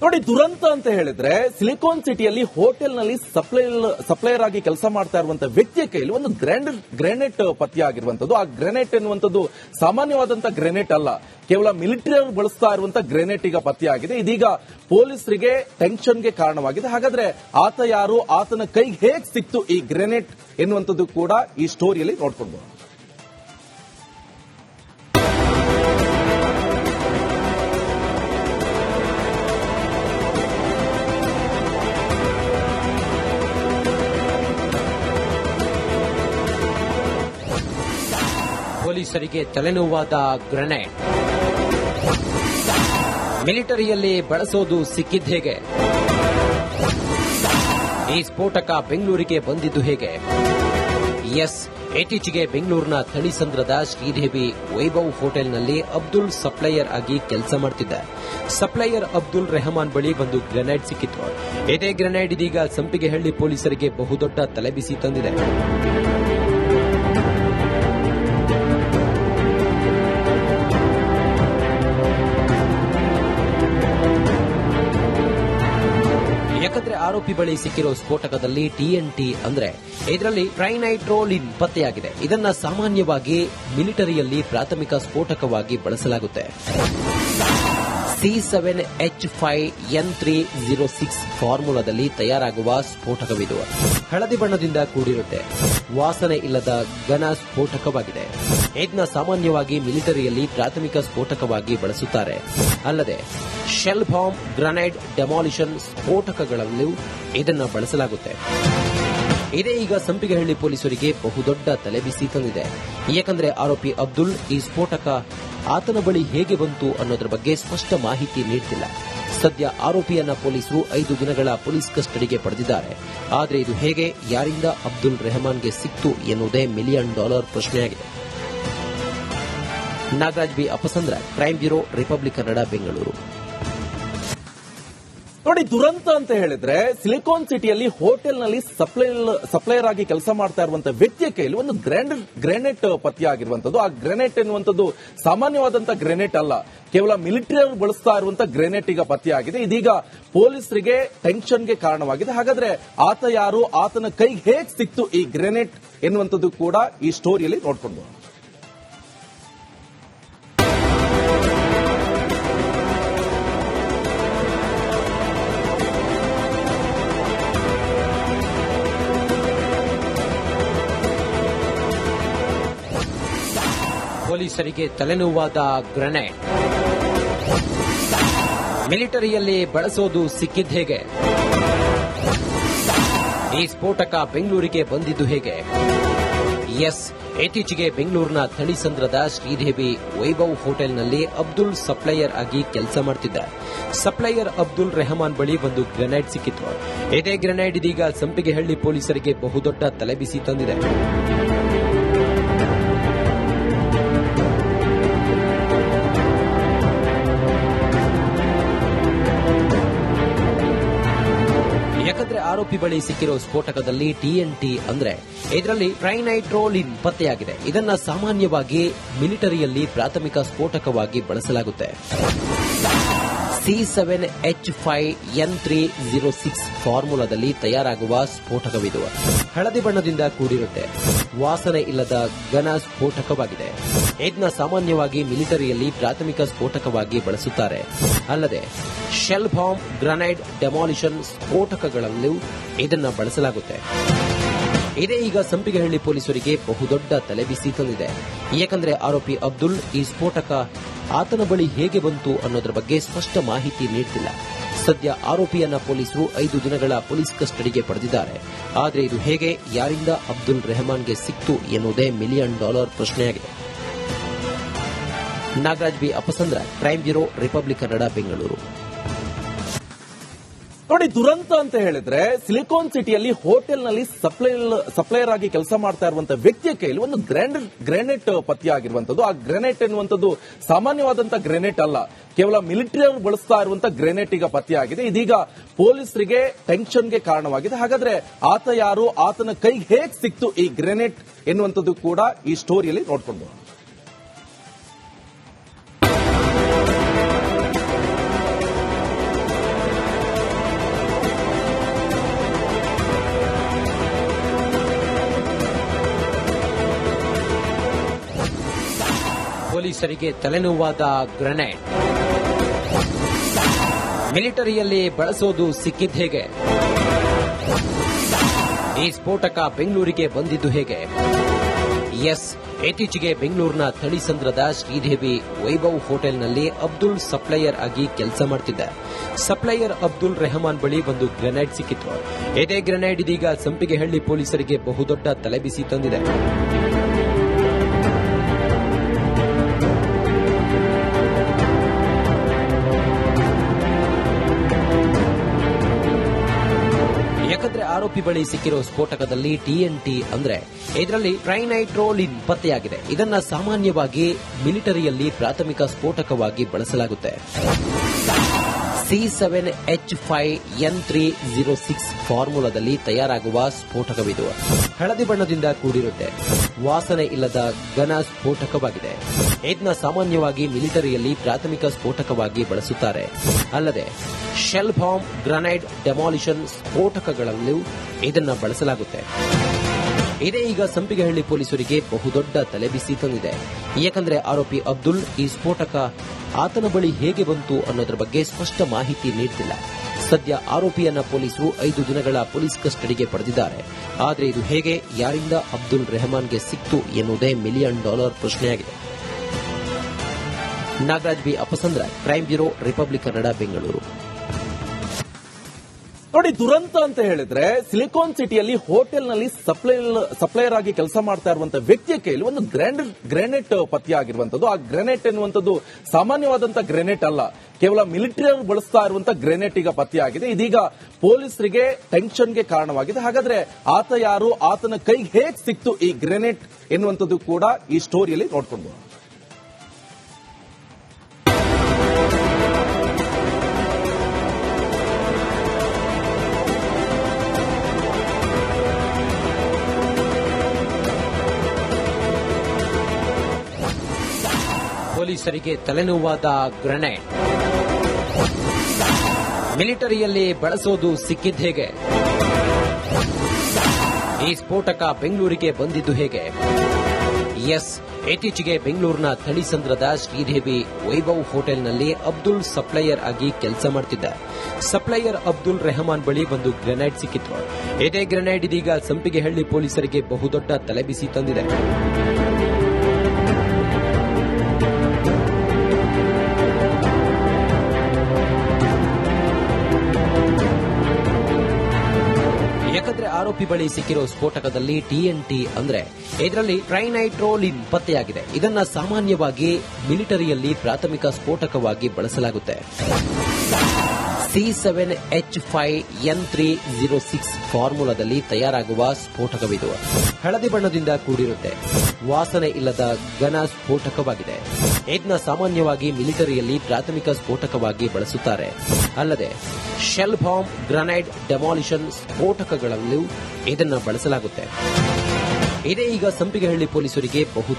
ನೋಡಿ, ದುರಂತ ಅಂತ ಹೇಳಿದ್ರೆ ಸಿಲಿಕಾನ್ ಸಿಟಿಯಲ್ಲಿ ಹೋಟೆಲ್ನಲ್ಲಿ ಸಪ್ಲೈಯರ್ ಆಗಿ ಕೆಲಸ ಮಾಡ್ತಾ ಇರುವಂತಹ ವ್ಯಕ್ತಿಯ ಕೈಯಲ್ಲಿ ಒಂದು ಗ್ರೆನೇಟ್ ಪತ್ತೆಯಾಗಿರುವಂತದ್ದು. ಆ ಗ್ರೆನೇಟ್ ಎನ್ನುವಂಥದ್ದು ಸಾಮಾನ್ಯವಾದಂತಹ ಗ್ರೆನೇಟ್ ಅಲ್ಲ, ಕೇವಲ ಮಿಲಿಟರಿ ಅವರು ಬಳಸ್ತಾ ಇರುವಂತಹ ಗ್ರೆನೇಟ್ ಈಗ ಪತ್ತೆಯಾಗಿದೆ. ಇದೀಗ ಪೊಲೀಸರಿಗೆ ಟೆನ್ಷನ್ಗೆ ಕಾರಣವಾಗಿದೆ. ಹಾಗಾದ್ರೆ ಆತ ಯಾರು, ಆತನ ಕೈಗೆ ಹೇಗೆ ಸಿಕ್ತು ಈ ಗ್ರೆನೇಟ್ ಎನ್ನುವಂಥದ್ದು ಕೂಡ ಈ ಸ್ಟೋರಿಯಲ್ಲಿ ನೋಡ್ಕೊಂಡು. ಪೊಲೀಸರಿಗೆ ತಲೆನೋವಾದ ಗ್ರೆನೇಡ್ ಮಿಲಿಟರಿಯಲ್ಲಿ ಬಳಸೋದು ಸಿಕ್ಕಿದ್ದು ಹೇಗೆ? ಈ ಸ್ಫೋಟಕ ಬೆಂಗಳೂರಿಗೆ ಬಂದಿದ್ದು ಹೇಗೆ? ಇತ್ತೀಚೆಗೆ ಬೆಂಗಳೂರಿನ ಥಣಿಸಂದ್ರದ ಶ್ರೀದೇವಿ ವೈಭವ್ ಹೋಟೆಲ್ನಲ್ಲಿ ಅಬ್ದುಲ್ ಸಪ್ಲೈಯರ್ ಆಗಿ ಕೆಲಸ ಮಾಡ್ತಿದ್ದ. ಸಪ್ಲೈಯರ್ ಅಬ್ದುಲ್ ರೆಹಮಾನ್ ಬಳಿ ಒಂದು ಗ್ರೆನೇಡ್ ಸಿಕ್ಕಿತ್ತು. ಇದೇ ಗ್ರೆನೇಡ್ ಇದೀಗ ಸಂಪಿಗೆಹಳ್ಳಿ ಪೊಲೀಸರಿಗೆ ಬಹುದೊಡ್ಡ ತಲೆಬಿಸಿ ತಂದಿದೆ. ಯಾಕಂದ್ರೆ ಆರೋಪಿ ಬಳಿ ಸಿಕ್ಕಿರೋ ಸ್ಫೋಟಕದಲ್ಲಿ TNT ಅಂದ್ರೆ ಇದರಲ್ಲಿ ಟ್ರೈನೈಟ್ರೋಲಿನ್ ಪತ್ತೆಯಾಗಿದೆ. ಇದನ್ನ ಸಾಮಾನ್ಯವಾಗಿ ಮಿಲಿಟರಿಯಲ್ಲಿ ಪ್ರಾಥಮಿಕ ಸ್ಫೋಟಕವಾಗಿ ಬಳಸಲಾಗುತ್ತೆ. C7H5N306 ಫಾರ್ಮುಲಾದಲ್ಲಿ ತಯಾರಾಗುವ ಸ್ಫೋಟಕವಿದು. ಹಳದಿ ಬಣ್ಣದಿಂದ ಕೂಡಿರುತ್ತೆ. ವಾಸನೆ ಇಲ್ಲದ ಘನ ಸ್ಫೋಟಕವಾಗಿದೆ. ಇದನ್ನ ಸಾಮಾನ್ಯವಾಗಿ ಮಿಲಿಟರಿಯಲ್ಲಿ ಪ್ರಾಥಮಿಕ ಸ್ಫೋಟಕವಾಗಿ ಬಳಸುತ್ತಾರೆ. ಅಲ್ಲದೆ ಶೆಲ್ ಬಾಂಬ್, ಗ್ರೆನೇಡ್, ಡೆಮಾಲಿಷನ್ ಸ್ಫೋಟಕಗಳಲ್ಲೂ ಇದನ್ನ ಬಳಸಲಾಗುತ್ತೆ. ಇದೇ ಈಗ ಸಂಪಿಗೆಹಳ್ಳಿ ಪೊಲೀಸರಿಗೆ ಬಹುದೊಡ್ಡ ತಲೆಬಿಸಿ ತಂದಿದೆ. ಯಾಕಂದ್ರೆ ಆರೋಪಿ ಅಬ್ದುಲ್ ಈ ಸ್ಫೋಟಕ ಆತನ ಬಳಿ ಹೇಗೆ ಬಂತು ಅನ್ನೋದ್ರ ಬಗ್ಗೆ ಸ್ಪಷ್ಟ ಮಾಹಿತಿ ನೀಡುತ್ತಿಲ್ಲ. ಸದ್ಯ ಆರೋಪಿಯನ್ನ ಪೊಲೀಸರು 5 ದಿನಗಳ ಪೊಲೀಸ್ ಕಸ್ಟಡಿಗೆ ಪಡೆದಿದ್ದಾರೆ. ಆದರೆ ಇದು ಹೇಗೆ, ಯಾರಿಂದ ಅಬ್ದುಲ್ ರೆಹಮಾನ್ಗೆ ಸಿಕ್ತು ಎನ್ನುವುದೇ $1 ಮಿಲಿಯನ್ ಪ್ರಶ್ನೆಯಾಗಿದೆ. Nagaraj B Apasandra, crime bureau, Republic Kannada, Bengaluru. ನೋಡಿ, ದುರಂತ ಅಂತ ಹೇಳಿದ್ರೆ ಸಿಲಿಕಾನ್ ಸಿಟಿಯಲ್ಲಿ ಹೋಟೆಲ್ನಲ್ಲಿ ಸಪ್ಲೈಯರ್ ಆಗಿ ಕೆಲಸ ಮಾಡ್ತಾ ಇರುವಂತಹ ವ್ಯಕ್ತಿಯ ಕೈಯಲ್ಲಿ ಒಂದು ಗ್ರೆನೇಟ್ ಪತ್ತೆಯಾಗಿರುವಂತದ್ದು. ಆ ಗ್ರೆನೇಟ್ ಎನ್ನುವಂಥದ್ದು ಸಾಮಾನ್ಯವಾದಂತಹ ಗ್ರೆನೇಟ್ ಅಲ್ಲ, ಕೇವಲ ಮಿಲಿಟರಿ ಅವರು ಬಳಸ್ತಾ ಇರುವಂತಹ ಗ್ರೆನೇಟ್ ಈಗ ಪತ್ತೆಯಾಗಿದೆ. ಇದೀಗ ಪೊಲೀಸರಿಗೆ ಟೆನ್ಷನ್ಗೆ ಕಾರಣವಾಗಿದೆ. ಹಾಗಾದ್ರೆ ಆತ ಯಾರು, ಆತನ ಕೈಗೆ ಹೇಗೆ ಸಿಕ್ತು ಈ ಗ್ರೆನೇಟ್ ಎನ್ನುವಂಥದ್ದು ಕೂಡ ಈ ಸ್ಟೋರಿಯಲ್ಲಿ ನೋಡ್ಕೊಂಡು. ಪೊಲೀಸರಿಗೆ ತಲೆನೋವಾದ ಗ್ರೆನೇಡ್ ಮಿಲಿಟರಿಯಲ್ಲಿ ಬಳಸೋದು ಸಿಕ್ಕಿದ್ದು ಹೇಗೆ? ಈ ಸ್ಫೋಟಕ ಬೆಂಗಳೂರಿಗೆ ಬಂದಿದ್ದು ಹೇಗೆ? ಇತ್ತೀಚೆಗೆ ಬೆಂಗಳೂರಿನ ಥಣಿಸಂದ್ರದ ಶ್ರೀದೇವಿ ವೈಭವ್ ಹೋಟೆಲ್ನಲ್ಲಿ ಅಬ್ದುಲ್ ಸಪ್ಲೈಯರ್ ಆಗಿ ಕೆಲಸ ಮಾಡ್ತಿದ್ದ. ಸಪ್ಲೈಯರ್ ಅಬ್ದುಲ್ ರೆಹಮಾನ್ ಬಳಿ ಒಂದು ಗ್ರೆನೇಡ್ ಸಿಕ್ಕಿತ್ತು. ಇದೇ ಗ್ರೆನೇಡ್ ಇದೀಗ ಸಂಪಿಗೆಹಳ್ಳಿ ಪೊಲೀಸರಿಗೆ ಬಹುದೊಡ್ಡ ತಲೆಬಿಸಿ ತಂದಿದೆ. ಯಾಕಂದ್ರೆ ಆರೋಪಿ ಬಳಿ ಸಿಕ್ಕಿರೋ ಸ್ಫೋಟಕದಲ್ಲಿ TNT ಅಂದ್ರೆ ಇದರಲ್ಲಿ ಟ್ರೈನೈಟ್ರೋಲಿನ್ ಪತ್ತೆಯಾಗಿದೆ. ಇದನ್ನ ಸಾಮಾನ್ಯವಾಗಿ ಮಿಲಿಟರಿಯಲ್ಲಿ ಪ್ರಾಥಮಿಕ ಸ್ಫೋಟಕವಾಗಿ ಬಳಸಲಾಗುತ್ತೆ. C7H5N306 ಫಾರ್ಮುಲಾದಲ್ಲಿ ತಯಾರಾಗುವ ಸ್ಫೋಟಕವಿದು. ಹಳದಿ ಬಣ್ಣದಿಂದ ಕೂಡಿರುತ್ತೆ. ವಾಸನೆ ಇಲ್ಲದ ಘನ ಸ್ಫೋಟಕವಾಗಿದೆ. ಇದನ್ನ ಸಾಮಾನ್ಯವಾಗಿ ಮಿಲಿಟರಿಯಲ್ಲಿ ಪ್ರಾಥಮಿಕ ಸ್ಫೋಟಕವಾಗಿ ಬಳಸುತ್ತಾರೆ. ಅಲ್ಲದೆ ಶೆಲ್ ಬಾಂಬ್, ಗ್ರೆನೇಡ್, ಡೆಮಾಲಿಷನ್ ಸ್ಫೋಟಕಗಳಲ್ಲೂ ಇದನ್ನ ಬಳಸಲಾಗುತ್ತೆ. ಇದೇ ಈಗ ಸಂಪಿಗೆಹಳ್ಳಿ ಪೊಲೀಸರಿಗೆ ಬಹುದೊಡ್ಡ ತಲೆಬಿಸಿ ತಂದಿದೆ. ಯಾಕಂದ್ರೆ ಆರೋಪಿ ಅಬ್ದುಲ್ ಈ ಸ್ಫೋಟಕ ಆತನ ಬಳಿ ಹೇಗೆ ಬಂತು ಅನ್ನೋದ್ರ ಬಗ್ಗೆ ಸ್ಪಷ್ಟ ಮಾಹಿತಿ ನೀಡುತ್ತಿಲ್ಲ. ಸದ್ಯ ಆರೋಪಿಯನ್ನ ಪೊಲೀಸರು 5 ದಿನಗಳ ಪೊಲೀಸ್ ಕಸ್ಟಡಿಗೆ ಪಡೆದಿದ್ದಾರೆ. ಆದರೆ ಇದು ಹೇಗೆ, ಯಾರಿಂದ ಅಬ್ದುಲ್ ರೆಹಮಾನ್ಗೆ ಸಿಕ್ತು ಎನ್ನುವುದೇ $1 ಮಿಲಿಯನ್ ಪ್ರಶ್ನೆಯಾಗಿದೆ. Nagaraj B Apasandra, crime bureau, Republic Kannada, Bengaluru. ನೋಡಿ, ದುರಂತ ಅಂತ ಹೇಳಿದ್ರೆ ಸಿಲಿಕಾನ್ ಸಿಟಿಯಲ್ಲಿ ಹೋಟೆಲ್ನಲ್ಲಿ ಸಪ್ಲೈಯರ್ ಆಗಿ ಕೆಲಸ ಮಾಡ್ತಾ ಇರುವಂತಹ ವ್ಯಕ್ತಿಯ ಕೈಯಲ್ಲಿ ಒಂದು ಗ್ರೆನೇಟ್ ಪತ್ತೆಯಾಗಿರುವಂತದ್ದು. ಆ ಗ್ರೆನೇಟ್ ಎನ್ನುವಂಥದ್ದು ಸಾಮಾನ್ಯವಾದಂತಹ ಗ್ರೆನೇಟ್ ಅಲ್ಲ, ಕೇವಲ ಮಿಲಿಟರಿ ಅವರು ಬಳಸ್ತಾ ಇರುವಂತಹ ಗ್ರೆನೇಟ್ ಈಗ ಪತ್ತೆಯಾಗಿದೆ. ಇದೀಗ ಪೊಲೀಸರಿಗೆ ಟೆನ್ಷನ್ಗೆ ಕಾರಣವಾಗಿದೆ. ಹಾಗಾದ್ರೆ ಆತ ಯಾರು, ಆತನ ಕೈಗೆ ಹೇಗೆ ಸಿಕ್ತು ಈ ಗ್ರೆನೇಟ್ ಎನ್ನುವಂಥದ್ದು ಕೂಡ ಈ ಸ್ಟೋರಿಯಲ್ಲಿ ನೋಡ್ಕೊಂಡು. ಪೊಲೀಸರಿಗೆ ತಲೆನೋವಾದ ಗ್ರೆನೇಡ್. ಮಿಲಿಟರಿಯಲ್ಲಿ ಬಳಸೋದು ಸಿಕ್ಕಿದ್ದು ಹೇಗೆ? ಈ ಸ್ಫೋಟಕ ಬೆಂಗಳೂರಿಗೆ ಬಂದಿದ್ದು ಹೇಗೆ? ಇತ್ತೀಚೆಗೆ ಬೆಂಗಳೂರಿನ ಥಳಿಸಂದ್ರದ ಶ್ರೀದೇವಿ ವೈಭವ್ ಹೋಟೆಲ್ನಲ್ಲಿ ಅಬ್ದುಲ್ ಸಪ್ಲೈಯರ್ ಆಗಿ ಕೆಲಸ ಮಾಡ್ತಿದ್ದ. ಸಪ್ಲೈಯರ್ ಅಬ್ದುಲ್ ರೆಹಮಾನ್ ಬಳಿ ಒಂದು ಗ್ರೆನೇಡ್ ಸಿಕ್ಕಿತ್ತು. ಇದೇ ಗ್ರೆನೇಡ್ ಇದೀಗ ಸಂಪಿಗೆಹಳ್ಳಿ ಪೊಲೀಸರಿಗೆ ಬಹುದೊಡ್ಡ ತಲೆಬಿಸಿ ತಂದಿದೆ. ಯಾಕಂದ್ರೆ ಆರೋಪಿ ಬಳಿ ಸಿಕ್ಕಿರೋ ಸ್ಫೋಟಕದಲ್ಲಿ TNT ಅಂದ್ರೆ ಇದರಲ್ಲಿ ಟ್ರೈನೈಟ್ರೋಲಿನ್ ಪತ್ತೆಯಾಗಿದೆ. ಇದನ್ನ ಸಾಮಾನ್ಯವಾಗಿ ಮಿಲಿಟರಿಯಲ್ಲಿ ಪ್ರಾಥಮಿಕ ಸ್ಫೋಟಕವಾಗಿ ಬಳಸಲಾಗುತ್ತೆ. C7H5N306 ಫಾರ್ಮುಲಾದಲ್ಲಿ ತಯಾರಾಗುವ ಸ್ಫೋಟಕವಿದು. ಹಳದಿ ಬಣ್ಣದಿಂದ ಕೂಡಿರುತ್ತೆ. ವಾಸನೆ ಇಲ್ಲದ ಘನ ಸ್ಫೋಟಕವಾಗಿದೆ. ಇದನ್ನ ಸಾಮಾನ್ಯವಾಗಿ ಮಿಲಿಟರಿಯಲ್ಲಿ ಪ್ರಾಥಮಿಕ ಸ್ಫೋಟಕವಾಗಿ ಬಳಸುತ್ತಾರೆ. ಅಲ್ಲದೆ ಶೆಲ್ ಬಾಂಬ್, ಗ್ರೆನೇಡ್, ಡೆಮಾಲಿಷನ್ ಸ್ಫೋಟಕಗಳಲ್ಲೂ ಇದನ್ನ ಬಳಸಲಾಗುತ್ತೆ. ಇದೇ ಈಗ ಸಂಪಿಗೆಹಳ್ಳಿ ಪೊಲೀಸರಿಗೆ ಬಹುದೊಡ್ಡ ತಲೆಬಿಸಿ ತಂದಿದೆ. ಯಾಕಂದ್ರೆ ಆರೋಪಿ ಅಬ್ದುಲ್ ಈ ಸ್ಫೋಟಕ ಆತನ ಬಳಿ ಹೇಗೆ ಬಂತು ಅನ್ನೋದರ ಬಗ್ಗೆ ಸ್ಪಷ್ಟ ಮಾಹಿತಿ ನೀಡುತ್ತಿಲ್ಲ. ಸದ್ಯ ಆರೋಪಿಯನ್ನ ಪೊಲೀಸರು 5 ದಿನಗಳ ಪೊಲೀಸ್ ಕಸ್ಟಡಿಗೆ ಪಡೆದಿದ್ದಾರೆ. ಆದರೆ ಇದು ಹೇಗೆ, ಯಾರಿಂದ ಅಬ್ದುಲ್ ರೆಹಮಾನ್ಗೆ ಸಿಕ್ತು ಎನ್ನುವುದೇ $1 ಮಿಲಿಯನ್ ಪ್ರಶ್ನೆಯಾಗಿದೆ. Nagaraj B Apasandra, crime bureau, Republic Kannada, Bengaluru. ನೋಡಿ, ದುರಂತ ಅಂತ ಹೇಳಿದ್ರೆ ಸಿಲಿಕಾನ್ ಸಿಟಿಯಲ್ಲಿ ಹೋಟೆಲ್ನಲ್ಲಿ ಸಪ್ಲೈಯರ್ ಆಗಿ ಕೆಲಸ ಮಾಡ್ತಾ ಇರುವಂತಹ ವ್ಯಕ್ತಿಯ ಕೈಯಲ್ಲಿ ಒಂದು ಗ್ರೆನೇಟ್ ಪತ್ತೆಯಾಗಿರುವಂತದ್ದು. ಆ ಗ್ರೆನೇಟ್ ಎನ್ನುವಂಥದ್ದು ಸಾಮಾನ್ಯವಾದಂತಹ ಗ್ರೆನೇಟ್ ಅಲ್ಲ, ಕೇವಲ ಮಿಲಿಟರಿ ಬಳಸ್ತಾ ಇರುವಂತಹ ಗ್ರೆನೇಟ್ ಈಗ ಪತ್ತೆಯಾಗಿದೆ. ಇದೀಗ ಪೊಲೀಸರಿಗೆ ಟೆನ್ಷನ್ಗೆ ಕಾರಣವಾಗಿದೆ. ಹಾಗಾದ್ರೆ ಆತ ಯಾರು, ಆತನ ಕೈಗೆ ಹೇಗೆ ಸಿಕ್ತು ಈ ಗ್ರೆನೇಟ್ ಎನ್ನುವಂಥದ್ದು ಕೂಡ ಈ ಸ್ಟೋರಿಯಲ್ಲಿ ನೋಡ್ಕೊಂಡು. ಪೊಲೀಸರಿಗೆ ತಲೆನೋವಾದ ಗ್ರೆನೇಡ್. ಮಿಲಿಟರಿಯಲ್ಲಿ ಬಳಸೋದು ಸಿಕ್ಕಿದ್ದು ಹೇಗೆ? ಈ ಸ್ಫೋಟಕ ಬೆಂಗಳೂರಿಗೆ ಬಂದಿದ್ದು ಹೇಗೆ? ಇತ್ತೀಚೆಗೆ ಬೆಂಗಳೂರಿನ ಥಳಿಸಂದ್ರದ ಶ್ರೀದೇವಿ ವೈಭವ್ ಹೋಟೆಲ್ನಲ್ಲಿ ಅಬ್ದುಲ್ ಸಪ್ಲೈಯರ್ ಆಗಿ ಕೆಲಸ ಮಾಡ್ತಿದ್ದ. ಸಪ್ಲೈಯರ್ ಅಬ್ದುಲ್ ರೆಹಮಾನ್ ಬಳಿ ಒಂದು ಗ್ರೆನೇಡ್ ಸಿಕ್ಕಿತ್ತು. ಇದೇ ಗ್ರೆನೇಡ್ ಇದೀಗ ಸಂಪಿಗೆಹಳ್ಳಿ ಪೊಲೀಸರಿಗೆ ಬಹುದೊಡ್ಡ ತಲೆಬಿಸಿ ತಂದಿದೆ. ಯಾಕಂದ್ರೆ ಆರೋಪಿ ಬಳಿ ಸಿಕ್ಕಿರೋ ಸ್ಫೋಟಕದಲ್ಲಿ TNT ಅಂದ್ರೆ ಇದರಲ್ಲಿ ಟ್ರೈನೈಟ್ರೋಲಿನ್ ಪತ್ತೆಯಾಗಿದೆ. ಇದನ್ನ ಸಾಮಾನ್ಯವಾಗಿ ಮಿಲಿಟರಿಯಲ್ಲಿ ಪ್ರಾಥಮಿಕ ಸ್ಫೋಟಕವಾಗಿ ಬಳಸಲಾಗುತ್ತೆ. C7H5N306 ಫಾರ್ಮುಲಾದಲ್ಲಿ ತಯಾರಾಗುವ ಸ್ಫೋಟಕವಿದು. ಹಳದಿ ಬಣ್ಣದಿಂದ ಕೂಡಿರುತ್ತೆ. ವಾಸನೆ ಇಲ್ಲದ ಘನ ಸ್ಫೋಟಕವಾಗಿದೆ. ಇದನ್ನ ಸಾಮಾನ್ಯವಾಗಿ ಮಿಲಿಟರಿಯಲ್ಲಿ ಪ್ರಾಥಮಿಕ ಸ್ಫೋಟಕವಾಗಿ ಬಳಸುತ್ತಾರೆ. ಅಲ್ಲದೆ ಶೆಲ್ ಬಾಂಬ್, ಗ್ರೆನೇಡ್, ಡೆಮಾಲಿಷನ್ ಸ್ಫೋಟಕಗಳಲ್ಲೂ ಇದನ್ನ ಬಳಸಲಾಗುತ್ತೆ. ಇದೇ ಈಗ ಸಂಪಿಗೆಹಳ್ಳಿ ಪೊಲೀಸರಿಗೆ ಬಹುದೊಡ್ಡ